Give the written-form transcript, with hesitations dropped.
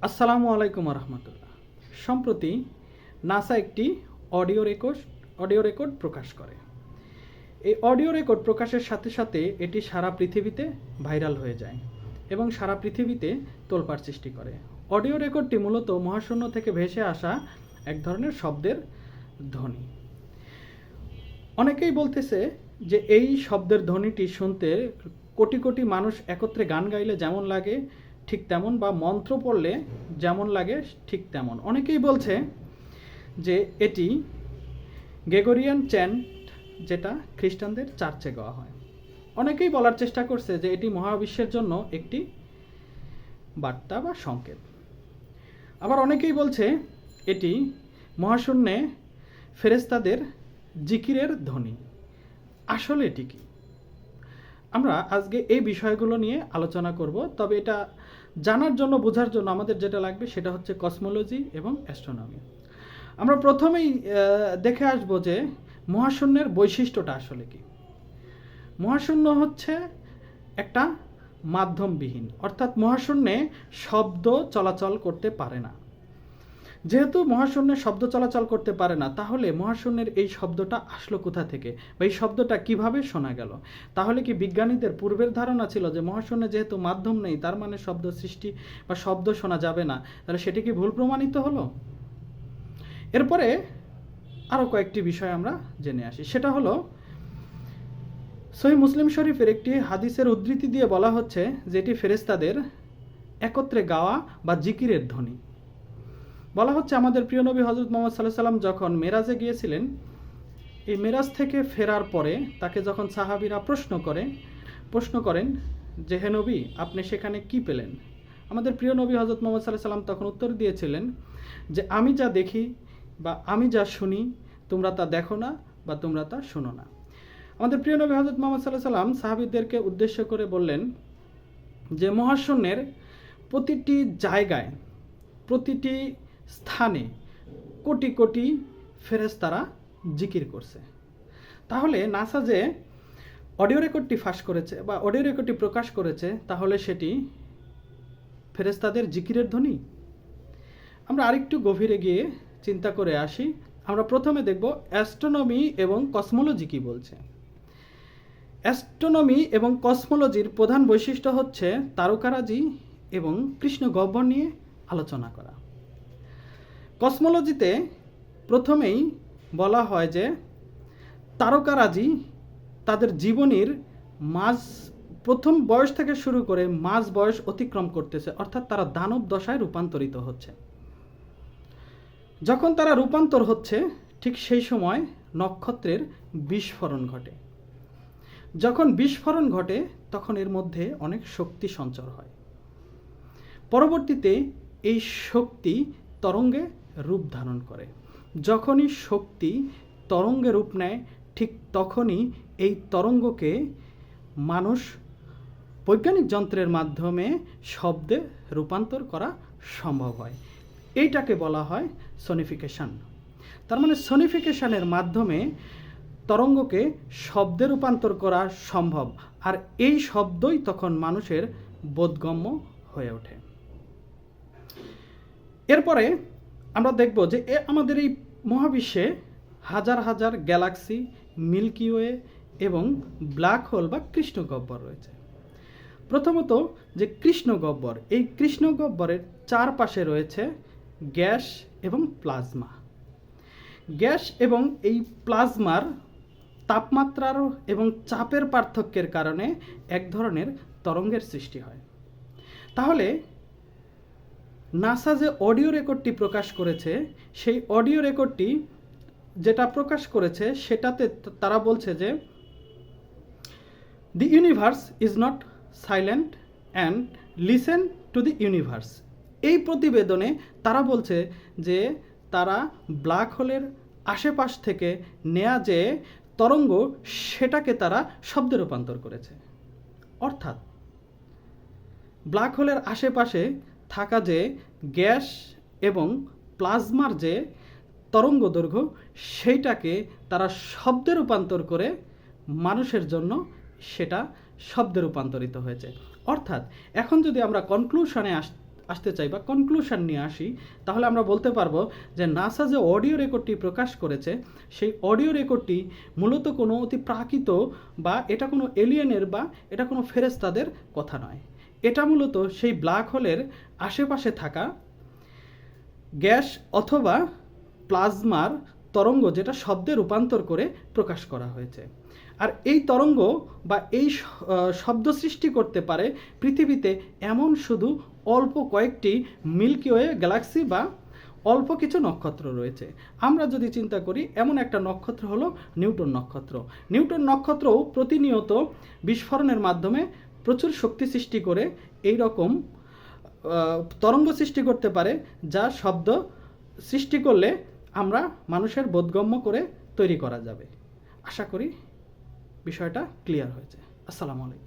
আসসালামু আলাইকুম রহমতুল্লাহ। সম্প্রতি নাসা একটি অডিও রেকর্ড প্রকাশ করে। এই অডিও রেকর্ড প্রকাশের সাথে সাথে এটি সারা পৃথিবীতে ভাইরাল হয়ে যায় এবং সারা পৃথিবীতে তোলপাড় সৃষ্টি করে। অডিও রেকর্ডটি মূলত মহাশূন্য থেকে ভেসে আসা এক ধরনের শব্দের ধ্বনি। অনেকেই বলতেছে যে এই শব্দের ধ্বনিটি শুনতে কোটি কোটি মানুষ একত্রে গান গাইলে যেমন লাগে ঠিক তেমন, বা মন্ত্র পড়লে যেমন লাগে ঠিক তেমন। অনেকেই বলছে যে এটি গ্রেগরিয়ান চ্যান্ট, যেটা খ্রিস্টানদের চার্চে গাওয়া হয়। অনেকেই বলার চেষ্টা করছে যে এটি মহাবিশ্বের জন্য একটি বার্তা বা সংকেত। আবার অনেকেই বলছে এটি মহাশূন্যে ফেরেশতাদের জিকিরের ধ্বনি। আসলে এটি কি? আমরা আজকে এই বিষয়গুলো নিয়ে আলোচনা করব। তবে এটা জানার জন্য, বোঝার জন্য আমাদের যেটা লাগবে সেটা হচ্ছে কসমোলজি এবং অ্যাস্ট্রোনমি। আমরা প্রথমেই দেখে আসব যে মহাশূন্যের বৈশিষ্ট্যটা আসলে কি। মহাশূন্য হচ্ছে একটা মাধ্যমবিহীন, অর্থাৎ মহাশূন্যে শব্দ চলাচল করতে পারে না। যেহেতু মহাশূন্যে শব্দ চলাচল করতে পারে না, তাহলে মহাশূন্যের এই শব্দটা আসলো কোথা থেকে, বা এই শব্দটা কিভাবে শোনা গেল? তাহলে কি বিজ্ঞানীদের পূর্বের ধারণা ছিল যে মহাশূন্যে যেহেতু মাধ্যম নেই, তার মানে শব্দ সৃষ্টি বা শব্দ শোনা যাবে না? তাহলে সেটি কি ভুল প্রমাণিত হলো? এরপরে আরও কয়েকটি বিষয় আমরা জেনে আসি। সেটা হলো সহিহ মুসলিম শরীফের একটি হাদিসের উদ্ধৃতি দিয়ে বলা হচ্ছে যে এটি ফেরেশতাদের একত্রে গাওয়া বা জিকিরের ধ্বনি। বলা হচ্ছে আমাদের প্রিয় নবী হযরত মুহাম্মদ সাল্লাল্লাহু আলাইহি সাল্লাম যখন মেরাজে গিয়েছিলেন, এই মেরাজ থেকে ফেরার পরে তাকে যখন সাহাবীরা প্রশ্ন করেন যে হে নবী, আপনি সেখানে কি পেলেন? আমাদের প্রিয় নবী হযরত মুহাম্মদ সাল্লাল্লাহু আলাইহি সাল্লাম তখন উত্তর দিয়েছিলেন যে আমি যা দেখি বা আমি যা শুনি তোমরা তা দেখো না বা তোমরা তা শোনো না। আমাদের প্রিয় নবী হযরত মুহাম্মদ সাল্লাল্লাহু আলাইহি সাল্লাম সাহাবীদেরকে উদ্দেশ্য করে বললেন যে মহাশূন্যের প্রতিটি জায়গায়, প্রতিটি স্থানে কোটি কোটি ফেরেশতারা জিকির করছে। তাহলে নাসা যে অডিও রেকর্ডটি ফাঁস করেছে বা অডিও রেকর্ডটি প্রকাশ করেছে, তাহলে সেটি ফেরেশতাদের জিকিরের ধ্বনি? আমরা আরেকটু গভীরে গিয়ে চিন্তা করে আসি। আমরা প্রথমে দেখব অ্যাস্ট্রোনমি এবং কসমোলজি কি বলছে। অ্যাস্ট্রোনমি এবং কসমোলজির প্রধান বৈশিষ্ট্য হচ্ছে তারকারাজি এবং কৃষ্ণ গহ্বর নিয়ে আলোচনা করা। কসমোলজিতে প্রথমেই বলা হয় যে তারকারাজি তাদের জীবনীর প্রথম বয়স থেকে শুরু করে মাঝ বয়স অতিক্রম করতেছে, অর্থাৎ তারা দানব দশায় রূপান্তরিত হচ্ছে। যখন তারা রূপান্তর হচ্ছে, ঠিক সেই সময় নক্ষত্রের বিস্ফোরণ ঘটে। যখন বিস্ফোরণ ঘটে তখন এর মধ্যে অনেক শক্তি সঞ্চার হয়। পরবর্তীতে এই শক্তি তরঙ্গে রূপ ধারণ করে। যখনই শক্তি তরঙ্গে রূপ নেয়, ঠিক তখনই এই তরঙ্গকে মানুষ বৈজ্ঞানিক যন্ত্রের মাধ্যমে শব্দে রূপান্তর করা সম্ভব হয়। এইটাকে বলা হয় সনিফিকেশন। তার মানে সনিফিকেশনের মাধ্যমে তরঙ্গকে শব্দে রূপান্তর করা সম্ভব, আর এই শব্দই তখন মানুষের বোধগম্য হয়ে ওঠে। এরপরে আমরা দেখব যে আমাদের এই মহাবিশ্বে হাজার হাজার গ্যালাক্সি, মিল্কি ওয়ে এবং ব্ল্যাক হোল বা কৃষ্ণ গহ্বর রয়েছে। প্রথমত যে কৃষ্ণ গহ্বর, এই কৃষ্ণ গহ্বরের চারপাশে রয়েছে গ্যাস এবং প্লাজমা। গ্যাস এবং এই প্লাজমার তাপমাত্রার এবং চাপের পার্থক্যের কারণে এক ধরনের তরঙ্গের সৃষ্টি হয়। তাহলে নাসা যে অডিও রেকর্ডটি প্রকাশ করেছে, সেই অডিও রেকর্ডটি যেটা প্রকাশ করেছে সেটাতে তারা বলছে যে দি universe is not silent and listen to the universe. এই প্রতিবেদনে তারা বলছে যে তারা ব্ল্যাক হোলের আশেপাশ থেকে নেয়া যে তরঙ্গ, সেটাকে তারা শব্দে রূপান্তর করেছে। অর্থাৎ ব্ল্যাক হোলের আশেপাশে থাকা যে গ্যাস এবং প্লাজমার যে তরঙ্গ দৈর্ঘ্য, সেইটাকে তারা শব্দে রূপান্তর করে মানুষের জন্য সেটা শব্দে রূপান্তরিত হয়েছে। অর্থাৎ এখন যদি আমরা কনক্লুশনে আসতে চাই বা কনক্লুশন নিয়ে আসি, তাহলে আমরা বলতে পারবো যে নাসা যে অডিও রেকর্ডটি প্রকাশ করেছে সেই অডিও রেকর্ডটি মূলত কোনো অতি প্রাকৃত বা এটা কোনো এলিয়েনের বা এটা কোনো ফেরেশতাদের কথা নয়। এটা মূলত সেই ব্ল্যাক হোলের আশেপাশে থাকা গ্যাস অথবা প্লাজমার তরঙ্গ, যেটা শব্দে রূপান্তর করে প্রকাশ করা হয়েছে। আর এই তরঙ্গ বা এই শব্দ সৃষ্টি করতে পারে পৃথিবীতে এমন শুধু অল্প কয়েকটি মিল্কি ওয়ে গ্যালাক্সি বা অল্প কিছু নক্ষত্র রয়েছে। আমরা যদি চিন্তা করি, এমন একটা নক্ষত্র হলো নিউটন নক্ষত্র। নিউটন নক্ষত্রও প্রতিনিয়ত বিস্ফোরণের মাধ্যমে প্রচুর শক্তি সৃষ্টি করে এই রকম তরঙ্গ সৃষ্টি করতে পারে, যা শব্দ সৃষ্টি করলে আমরা মানুষের বোধগম্য করে তৈরি করা যাবে। আশা করি বিষয়টা ক্লিয়ার হয়েছে। আসসালামু আলাইকুম।